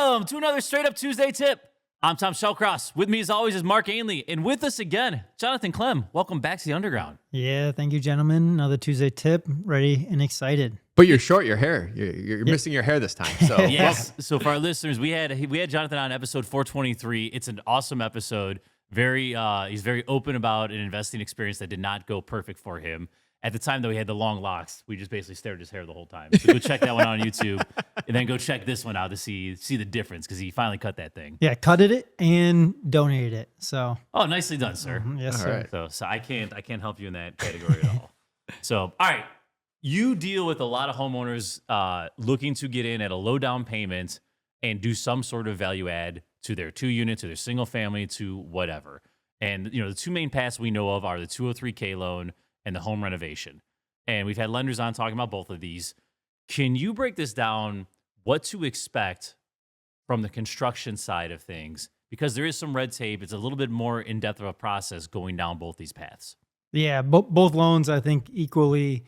Welcome to another Straight Up Tuesday tip. I'm Tom Shellcross. With me as always is Mark Ainley. And with us again, Jonathan Klemm. Welcome back to the Underground. Yeah, thank you, gentlemen. Another Tuesday tip. Ready and excited. But you're short your hair. You're missing your hair this time. So yes. So for our listeners, we had Jonathan on episode 423. It's an awesome episode. He's very open about an investing experience that did not go perfect for him. At the time, though, he had the long locks. We just basically stared at his hair the whole time. So go check that one on YouTube, and then go check this one out to see the difference, because he finally cut that thing. Yeah, cutted it and donated it. So nicely done, sir. Yes, all sir. right. So I can't help you in that category at all. So all right, you deal with a lot of homeowners looking to get in at a low down payment and do some sort of value add to their 2-unit, to their single family, to whatever. And the two main paths we know of are the 203K loan and the home renovation. And we've had lenders on talking about both of these. Can you break this down, what to expect from the construction side of things? Because there is some red tape. It's a little bit more in-depth of a process going down both these paths. Yeah, both loans, I think, equally,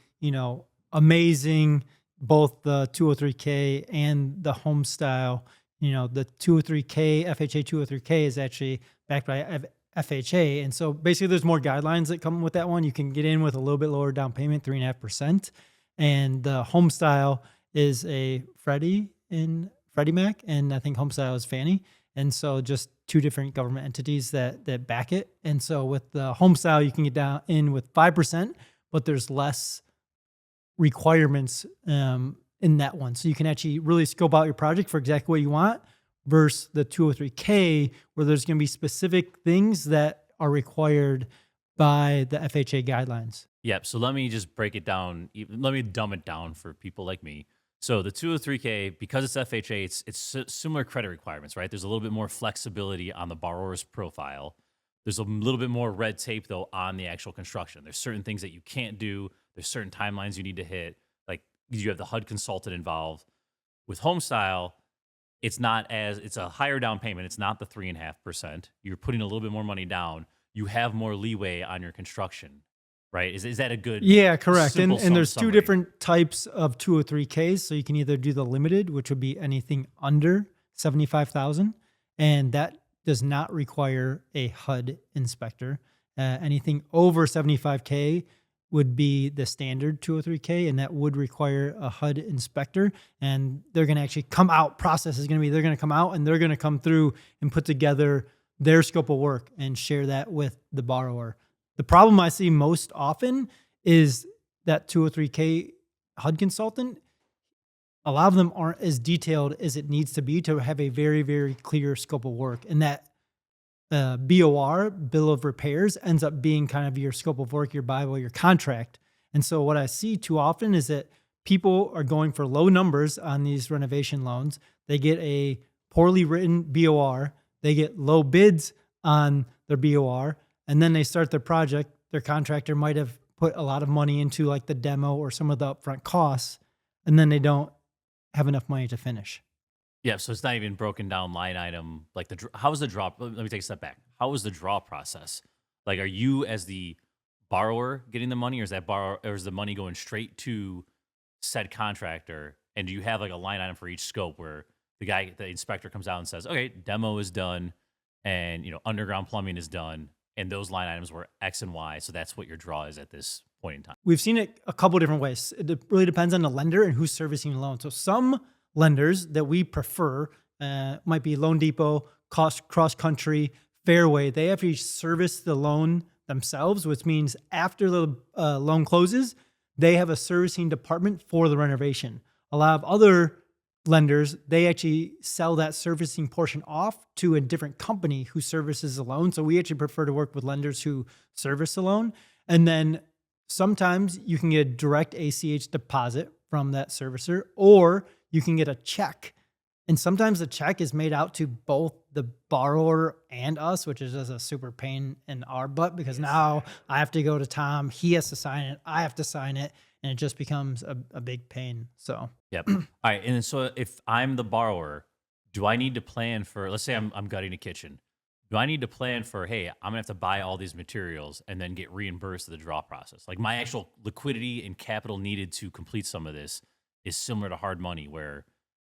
amazing. Both the 203K and the Homestyle. The 203K, FHA 203K is actually backed by FHA. And so basically there's more guidelines that come with that one. You can get in with a little bit lower down payment, 3.5%. And the Homestyle is a Freddie Mac, and I think Homestyle is Fannie. And so just two different government entities that back it. And so with the Homestyle, you can get down in with 5%, but there's less requirements in that one. So you can actually really scope out your project for exactly what you want, versus the 203K, where there's going to be specific things that are required by the FHA guidelines. Yep. So let me just break it down. Let me dumb it down for people like me. So the 203K, because it's FHA, it's similar credit requirements, right? There's a little bit more flexibility on the borrower's profile. There's a little bit more red tape, though, on the actual construction. There's certain things that you can't do. There's certain timelines you need to hit. Like you have the HUD consultant involved. With Homestyle, it's a higher down payment. It's not the 3.5%. You're putting a little bit more money down. You have more leeway on your construction, right? Is that a good? Yeah, correct. And there's summary? two different types of 203Ks. So you can either do the limited, which would be anything under $75,000, and that does not require a HUD inspector. Anything over $75K would be the standard 203K, and that would require a HUD inspector. And they're going to actually come out. Process is going to be, they're going to come out and they're going to come through and put together their scope of work and share that with the borrower. The problem I see most often is that 203K HUD consultant, a lot of them aren't as detailed as it needs to be to have a very, very clear scope of work. And that BOR, bill of repairs, ends up being kind of your scope of work, your Bible, your contract. And so what I see too often is that people are going for low numbers on these renovation loans. They get a poorly written BOR. They get low bids on their BOR. And then they start their project. Their contractor might have put a lot of money into like the demo or some of the upfront costs, and then they don't have enough money to finish. Yeah, so it's not even broken down line item. Like how is the draw? Let me take a step back. How is the draw process? Like, are you as the borrower getting the money, or is the money going straight to said contractor? And do you have like a line item for each scope where the inspector comes out and says, okay, demo is done, and underground plumbing is done, and those line items were X and Y, so that's what your draw is at this point in time? We've seen it a couple different ways. It really depends on the lender and who's servicing the loan. So some lenders that we prefer might be Loan Depot, Cross Country, Fairway. They actually service the loan themselves, which means after the loan closes, they have a servicing department for the renovation. A lot of other lenders, they actually sell that servicing portion off to a different company who services the loan. So we actually prefer to work with lenders who service the loan. And then sometimes you can get a direct ACH deposit from that servicer, or you can get a check. And sometimes the check is made out to both the borrower and us, which is just a super pain in our butt, because now I have to go to Tom, he has to sign it, I have to sign it, and it just becomes a big pain. So yep. All right. And so if I'm the borrower, do I need to plan for, let's say I'm gutting a kitchen. Do I need to plan for, hey, I'm gonna have to buy all these materials and then get reimbursed the draw process? Like my actual liquidity and capital needed to complete some of this is similar to hard money, where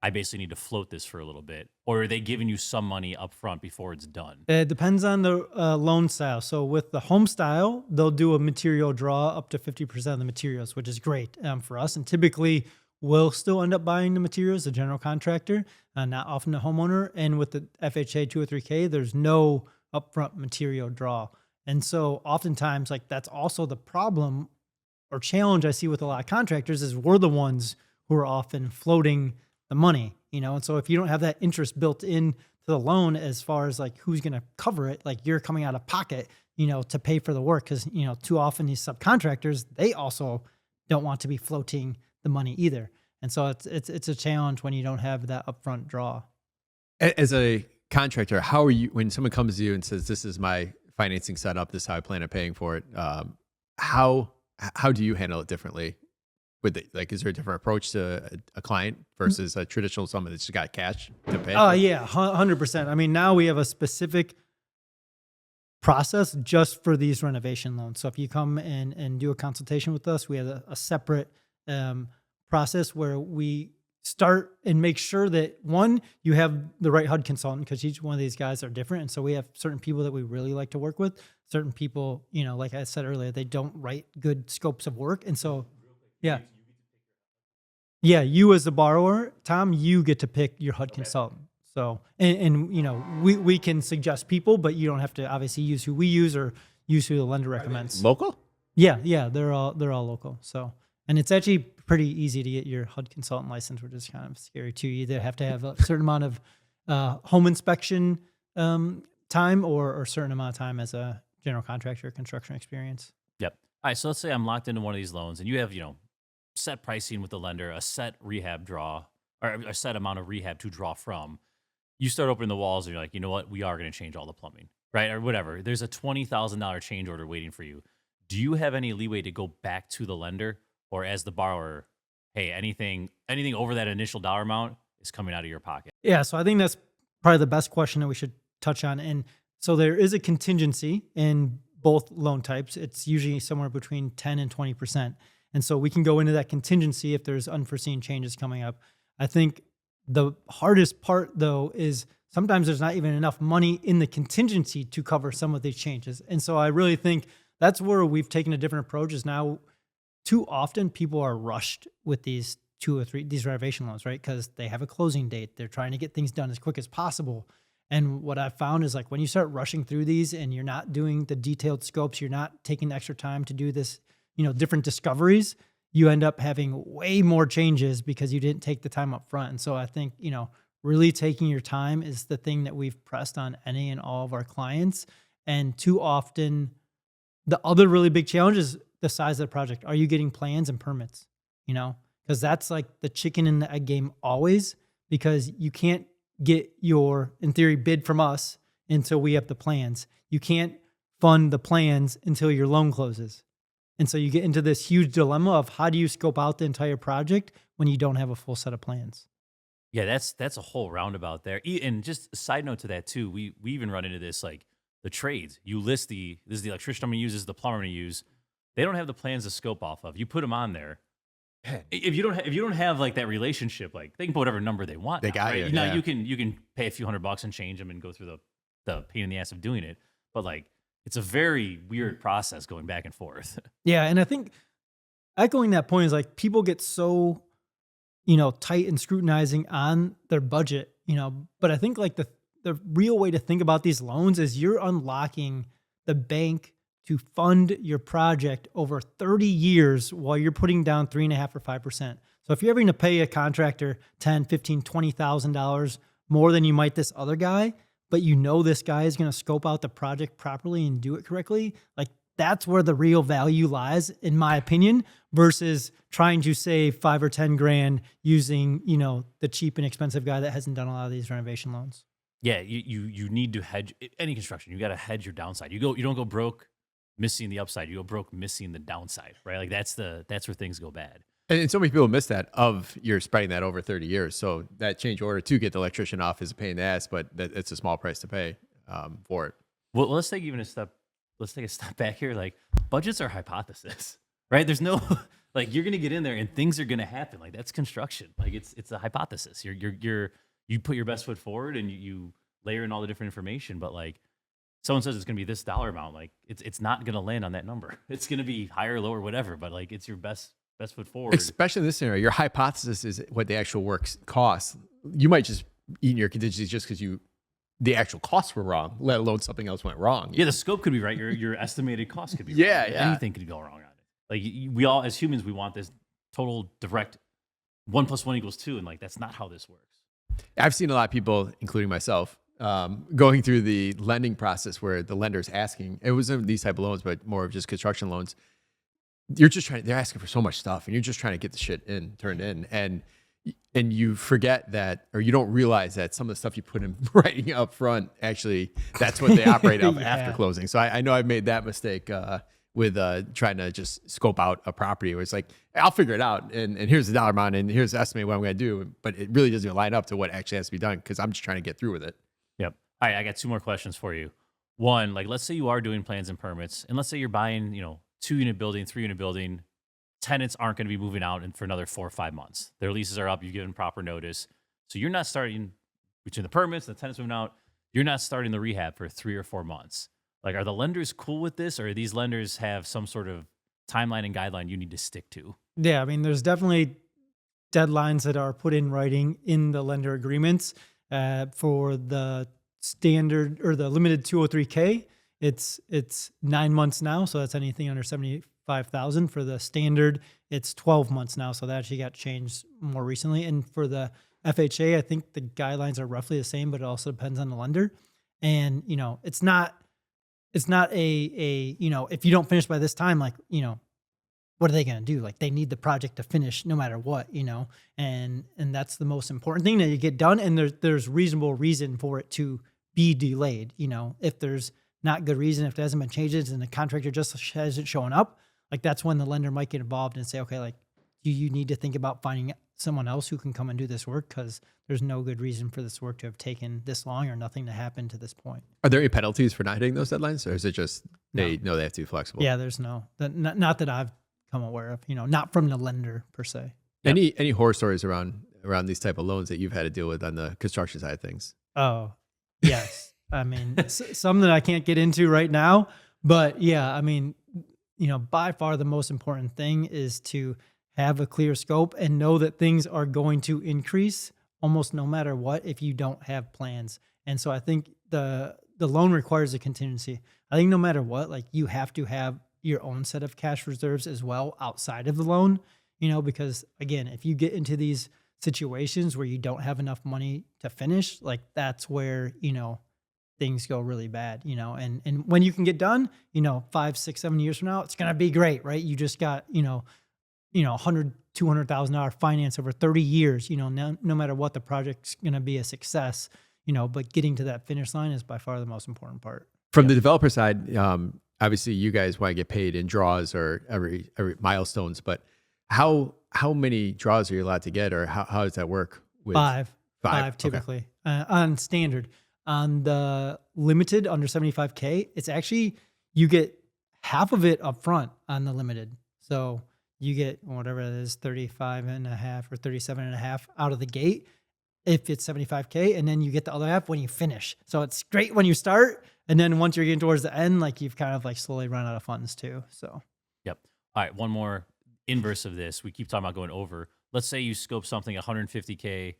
I basically need to float this for a little bit, or are they giving you some money up front before it's done? It depends on the loan style. So with the home style, they'll do a material draw up to 50% of the materials, which is great for us. And typically, we'll still end up buying the materials, the general contractor, not often the homeowner. And with the FHA 203K, there's no upfront material draw. And so oftentimes, like that's also the problem or challenge I see with a lot of contractors is we're the ones who are often floating the money, and so if you don't have that interest built in to the loan as far as like who's going to cover it, like you're coming out of pocket, to pay for the work. Cause too often these subcontractors, they also don't want to be floating the money either. And so it's a challenge when you don't have that upfront draw. As a contractor, how are you, when someone comes to you and says, this is my financing setup, this is how I plan on paying for it. How do you handle it differently? Is there a different approach to a client versus a traditional someone that's just got cash to pay? Oh yeah, 100%. I mean, now we have a specific process just for these renovation loans. So if you come and do a consultation with us, we have a separate process where we start and make sure that one, you have the right HUD consultant, because each one of these guys are different. And so we have certain people that we really like to work with. Certain people, like I said earlier, they don't write good scopes of work. And so, yeah. Yeah, you as the borrower, Tom, you get to pick your HUD consultant. So, and we can suggest people, but you don't have to obviously use who we use or use who the lender recommends. Local? Yeah, they're all local. So, and it's actually pretty easy to get your HUD consultant license, which is kind of scary too. You either have to have a certain amount of home inspection time or a certain amount of time as a general contractor construction experience. Yep. All right. So let's say I'm locked into one of these loans and you have, set pricing with the lender, a set rehab draw, or a set amount of rehab to draw from. You start opening the walls and you're like, you know what? We are going to change all the plumbing, right? Or whatever. There's a $20,000 change order waiting for you. Do you have any leeway to go back to the lender, or as the borrower, hey, anything over that initial dollar amount is coming out of your pocket? Yeah. So I think that's probably the best question that we should touch on. And so there is a contingency in both loan types. It's usually somewhere between 10 and 20%. And so we can go into that contingency if there's unforeseen changes coming up. I think the hardest part, though, is sometimes there's not even enough money in the contingency to cover some of these changes. And so I really think that's where we've taken a different approach. Is now too often people are rushed with these these renovation loans, right? Because they have a closing date. They're trying to get things done as quick as possible. And what I've found is like when you start rushing through these and you're not doing the detailed scopes, you're not taking the extra time to do this, different discoveries, you end up having way more changes because you didn't take the time up front. And so I think, really taking your time is the thing that we've pressed on any and all of our clients. And too often, the other really big challenge is the size of the project. Are you getting plans and permits? Because that's like the chicken and the egg game always, because you can't get your, in theory, bid from us until we have the plans. You can't fund the plans until your loan closes. And so you get into this huge dilemma of how do you scope out the entire project when you don't have a full set of plans? Yeah, that's a whole roundabout there. And just a side note to that too, we even run into this, like the trades. You list this is the electrician I'm going to use, this is the plumber I'm going to use. They don't have the plans to scope off of. You put them on there. If you don't have like that relationship, like they can put whatever number they want. They now, got right? you. Now you can pay a few $100 and change them and go through the pain in the ass of doing it. But like it's a very weird process going back and forth. Yeah, and I think echoing that point is like people get so, tight and scrutinizing on their budget, but I think like the real way to think about these loans is you're unlocking the bank to fund your project over 30 years while you're putting down 3.5 or 5%. So if you're having to pay a contractor $10,000, $15,000, $20,000 more than you might this other guy, but this guy is going to scope out the project properly and do it correctly, like that's where the real value lies, in my opinion, versus trying to save $5 or $10,000 using, the cheap and expensive guy that hasn't done a lot of these renovation loans. Yeah, you need to hedge any construction. You got to hedge your downside. You don't go broke missing the upside. You go broke missing the downside, right? Like that's where things go bad. And so many people miss that of you're spreading that over 30 years. So that change order to get the electrician off is a pain in the ass, but it's a small price to pay for it. Well, let's take a step back here. Like budgets are hypothesis, right? There's no Like you're gonna get in there and things are gonna happen. Like that's construction. Like it's a hypothesis. You put your best foot forward and you layer in all the different information. But like someone says it's gonna be this dollar amount, like it's not gonna land on that number. It's gonna be higher, lower, whatever. But like it's your best foot forward. Especially in this scenario, your hypothesis is what the actual works costs. You might just eat in your contingencies just because the actual costs were wrong, let alone something else went wrong. Yeah, the scope could be right. Your estimated cost could be Yeah, wrong. yeah. Anything could go wrong on it. Like we all, as humans, we want this total direct 1 + 1 = 2, and like that's not how this works. I've seen a lot of people, including myself, going through the lending process where the lender's asking, it wasn't these type of loans, but more of just construction loans. They're asking for so much stuff and you're just trying to get the shit turned in. And you forget that, or you don't realize that some of the stuff you put in writing up front, actually, that's what they operate off after closing. So I know I've made that mistake with trying to just scope out a property where it's like, I'll figure it out. And here's the dollar amount and here's the estimate what I'm going to do. But it really doesn't line up to what actually has to be done because I'm just trying to get through with it. Yep. All right, I got 2 more questions for you. One, like let's say you are doing plans and permits, and let's say you're buying, 2-unit building, 3-unit building. Tenants aren't going to be moving out for another 4 or 5 months. Their leases are up. You've given proper notice. So you're not starting between the permits and the tenants moving out. You're not starting the rehab for 3 or 4 months. Like, are the lenders cool with this, or do these lenders have some sort of timeline and guideline you need to stick to? Yeah, I mean, there's definitely deadlines that are put in writing in the lender agreements. For the standard or the limited 203K, it's 9 months now, so that's anything under 75,000. For the standard, it's 12 months now, so that actually got changed more recently. And for the FHA, I think the guidelines are roughly the same, but it also depends on the lender. And it's not a if you don't finish by this time, like what are they going to do? Like they need the project to finish no matter what, and that's the most important thing, that you get done. And there's reasonable reason for it to be delayed. If there's not good reason, if there hasn't been changes and the contractor just hasn't shown up, like that's when the lender might get involved and say, okay, like you need to think about finding someone else who can come and do this work, because there's no good reason for this work to have taken this long or nothing to happen to this point. Are there any penalties for not hitting those deadlines, or is it just they know they have to be flexible? Yeah, there's not that I've come aware of, not from the lender per se. Yep. Any horror stories around these type of loans that you've had to deal with on the construction side of things? Oh, yes. I mean, some that I can't get into right now, but yeah, I mean, by far the most important thing is to have a clear scope and know that things are going to increase almost no matter what if you don't have plans. And so I think the loan requires a contingency. I think no matter what, like you have to have your own set of cash reserves as well outside of the loan, because again, if you get into these situations where you don't have enough money to finish, like that's where, things go really bad, and when you can get done, 5, 6, 7 years from now, it's going to be great, right? You just got, $100,000, $200,000 finance over 30 years, no matter what, the project's going to be a success, but getting to that finish line is by far the most important part. From the developer side, obviously you guys want to get paid in draws or every milestones, but how many draws are you allowed to get, or how does that work? With Five typically, on standard. On the limited under 75K, it's actually, you get half of it up front on the limited. So you get whatever it is, 35.5 or 37.5 out of the gate if it's 75K, and then you get the other half when you finish. So it's great when you start, and then once you're getting towards the end, like you've kind of like slowly run out of funds too. So Yep. All right, one more inverse of this. We keep talking about going over. Let's say you scope something 150K.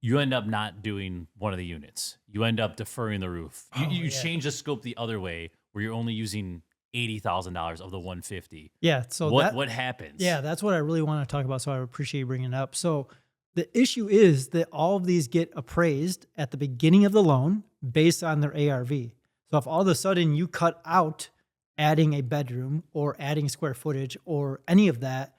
You end up not doing one of the units. You end up deferring the roof. You change the scope the other way, where you're only using $80,000 of the 150. Yeah. So what happens? Yeah, that's what I really want to talk about. So I appreciate you bringing it up. So the issue is that all of these get appraised at the beginning of the loan based on their ARV. So if all of a sudden you cut out adding a bedroom or adding square footage or any of that,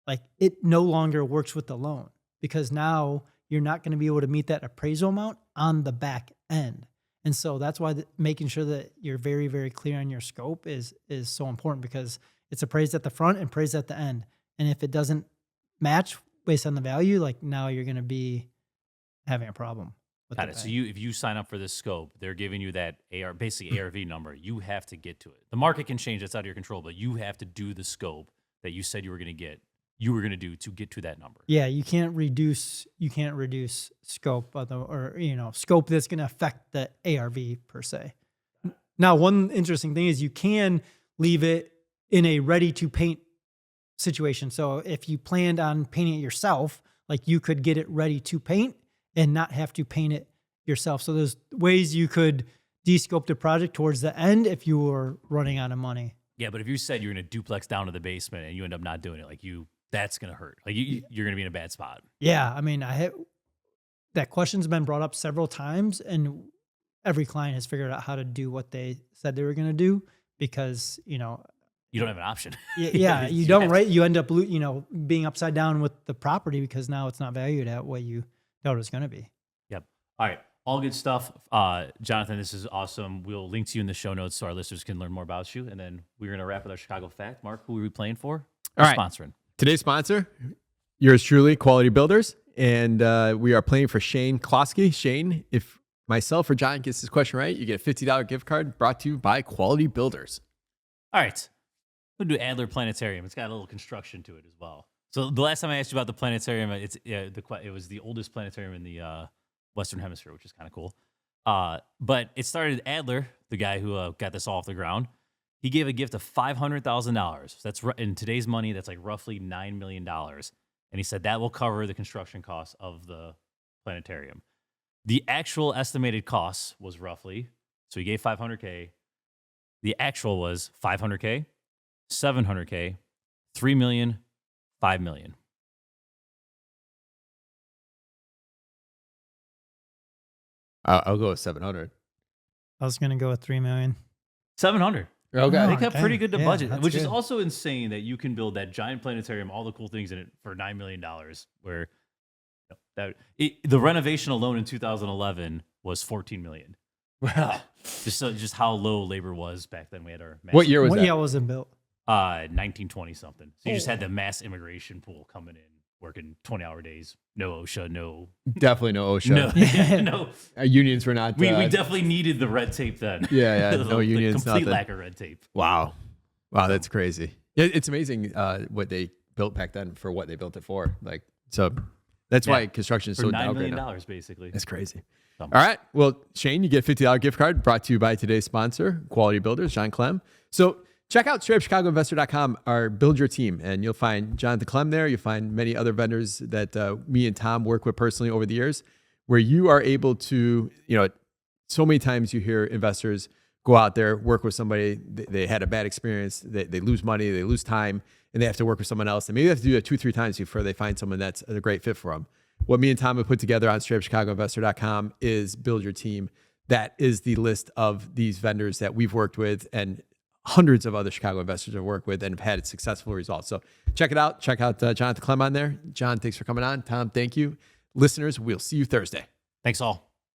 like it no longer works with the loan, because now you're not going to be able to meet that appraisal amount on the back end. And so that's why making sure that you're very, very clear on your scope is so important, because it's appraised at the front and appraised at the end. And if it doesn't match based on the value, like now you're going to be having a problem. Got it. So if you sign up for this scope, they're giving you that basically ARV number. You have to get to it. The market can change. That's out of your control, but you have to do the scope that you said you were going to get. you were going to do to get to that number. Yeah, you can't reduce scope scope that's going to affect the ARV per se. Now, one interesting thing is you can leave it in a ready to paint situation. So if you planned on painting it yourself, like you could get it ready to paint and not have to paint it yourself. So there's ways you could de-scope the project towards the end if you were running out of money. Yeah, but if you said you're going to duplex down to the basement and you end up not doing it, like that's going to hurt. Like you're going to be in a bad spot. Yeah, I mean, that question's been brought up several times, and every client has figured out how to do what they said they were going to do because, you don't have an option. Yeah, you don't, right? You end up, being upside down with the property because now it's not valued at what you thought it was going to be. Yep. All right. All good stuff. Jonathan, this is awesome. We'll link to you in the show notes so our listeners can learn more about you. And then we're going to wrap with our Chicago Fact. Mark, who are we playing for? All right. Sponsoring. Today's sponsor, yours truly, Quality Builders. And we are playing for 𝗕𝗃𝗀𝗁𝗁𝗁. Shane, if myself or John gets this question right, you get a $50 gift card brought to you by Quality Builders. All right. We'll do Adler Planetarium. It's got a little construction to it as well. So the last time I asked you about the planetarium, it was the oldest planetarium in the Western Hemisphere, which is kind of cool. But it started Adler, the guy who got this all off the ground. He gave a gift of $500,000. That's in today's money. That's like roughly $9 million. And he said that will cover the construction costs of the planetarium. The actual estimated cost was roughly, so he gave $500K. The actual was $500K, $700K, $3 million, $5 million. I'll go with 700. I was going to go with 3 million. 700. Okay. They got pretty good to budget, which is good. also insane that you can build that giant planetarium, all the cool things in it for $9 million, where the renovation alone in 2011 was $14 million. Wow. Just how low labor was back then. We had our What year was What that? year was it built? 1920 something. So you just had the mass immigration pool coming in, working 20-hour days. No OSHA, no. Definitely no OSHA. No. Unions were not. We definitely needed the red tape then. Yeah. The No unions. complete Nothing. lack of red tape. Wow, that's crazy. Yeah, it's amazing what they built back then for what they built it for. Like, so that's why construction is For so $9 down right million, now. basically. That's crazy. All right. Well, Shane, you get a $50 gift card brought to you by today's sponsor, Quality Builders, John Klemm. So check out straightupchicagoinvestor.com, our Build Your Team, and you'll find Jonathan Klemm there. You'll find many other vendors that me and Tom work with personally over the years, where you are able to, so many times you hear investors go out there, work with somebody, they had a bad experience, they lose money, they lose time, and they have to work with someone else. And maybe they have to do that 2-3 times before they find someone that's a great fit for them. What me and Tom have put together on straightupchicagoinvestor.com is Build Your Team. That is the list of these vendors that we've worked with and hundreds of other Chicago investors have worked with and have had successful results. So check it out. Check out Jonathan Klemm on there. John, thanks for coming on. Tom, thank you. Listeners, we'll see you Thursday. Thanks all.